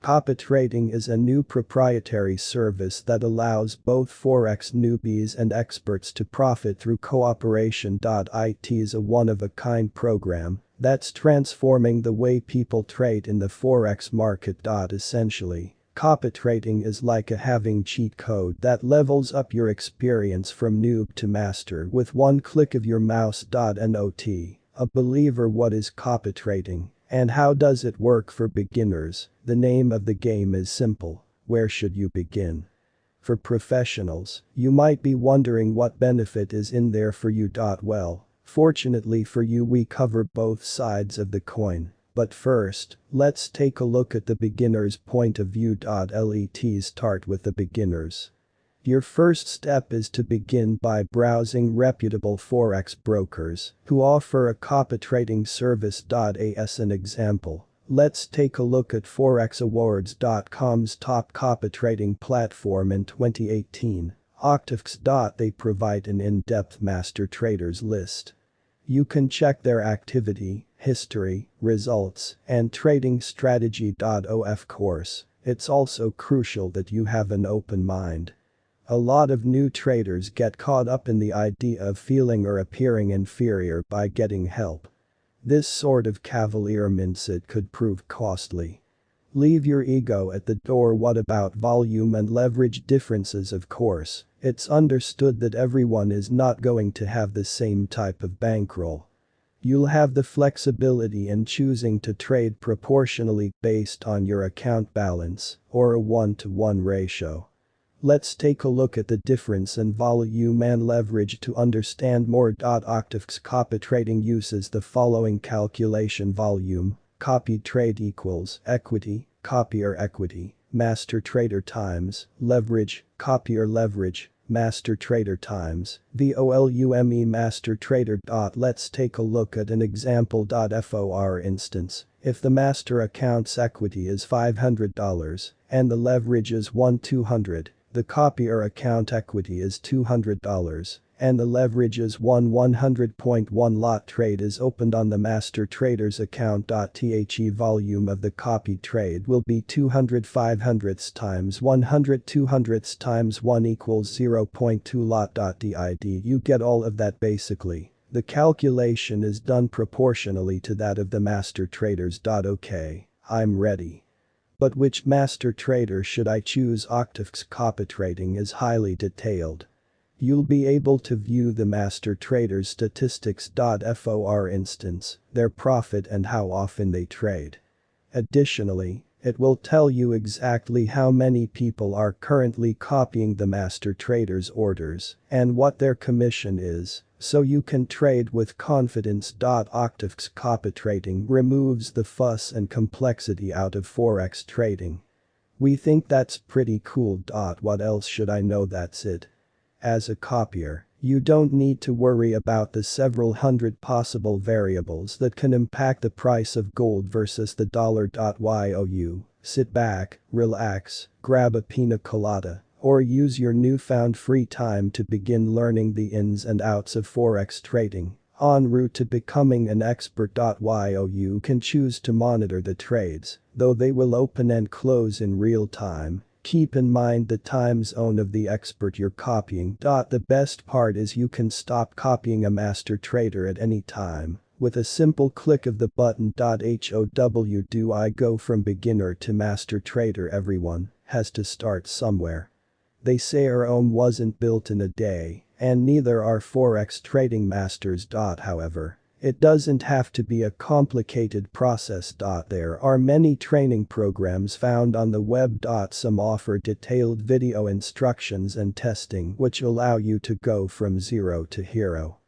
Copytrading is a new proprietary service that allows both Forex newbies and experts to profit through cooperation. It's a one-of-a-kind program that's transforming the way people trade in the Forex market. Essentially, copytrading is like having cheat code that levels up your experience from noob to master with one click of your mouse. Not a believer. What is copytrading? And how does it work for beginners? The name of the game is simple. Where should you begin? For professionals, you might be wondering what benefit is in there for you. Well, fortunately for you, we cover both sides of the coin. But first, let's take a look at the beginner's point of view. Let's start with the beginners. Your first step is to begin by browsing reputable Forex brokers who offer a copytrading service. As an example, let's take a look at forexawards.com's top copytrading platform in 2018, Octavx. They provide an in-depth master traders list. You can check their activity, history, results, and trading strategy. Of course, it's also crucial that you have an open mind. A lot of new traders get caught up in the idea of feeling or appearing inferior by getting help. This sort of cavalier mindset could prove costly. Leave your ego at the door. What about volume and leverage differences? Of course, it's understood that everyone is not going to have the same type of bankroll. You'll have the flexibility in choosing to trade proportionally based on your account balance or a 1-to-1 ratio. Let's take a look at the difference in volume and leverage to understand more. Octavx copytrading uses the following calculation: volume, copy trade equals equity, copier equity, master trader times leverage, copier leverage, master trader times volume master trader. Let's take a look at an example. For instance, if the master account's equity is $500 and the leverage is $200, the copier account equity is $200 and the leverage is 100.1. Lot trade is opened on the master trader's account. The volume of the copy trade will be 200 500ths times 100 200ths times 1 equals 0.2 lot. You get all of that basically. The calculation is done proportionally to that of the master traders. Okay, I'm ready. But which master trader should I choose? Octavx copytrading is highly detailed. You'll be able to view the master traders' statistics. For instance, their profit and how often they trade. Additionally, it will tell you exactly how many people are currently copying the master traders' orders and what their commission is, so you can trade with confidence. Octavx copytrading removes the fuss and complexity out of Forex trading. We think that's pretty cool. What else should I know? That's it. As a copier, you don't need to worry about the several hundred possible variables that can impact the price of gold versus the dollar. You sit back, relax, grab a pina colada, or use your newfound free time to begin learning the ins and outs of Forex trading. En route to becoming an expert. You can choose to monitor the trades, though they will open and close in real time. Keep in mind the time zone of the expert you're copying. The best part is you can stop copying a master trader at any time with a simple click of the button. How do I go from beginner to master trader? Everyone has to start somewhere. They say Rome wasn't built in a day, and neither are Forex trading masters. However, it doesn't have to be a complicated process. There are many training programs found on the web. Some offer detailed video instructions and testing which allow you to go from zero to hero.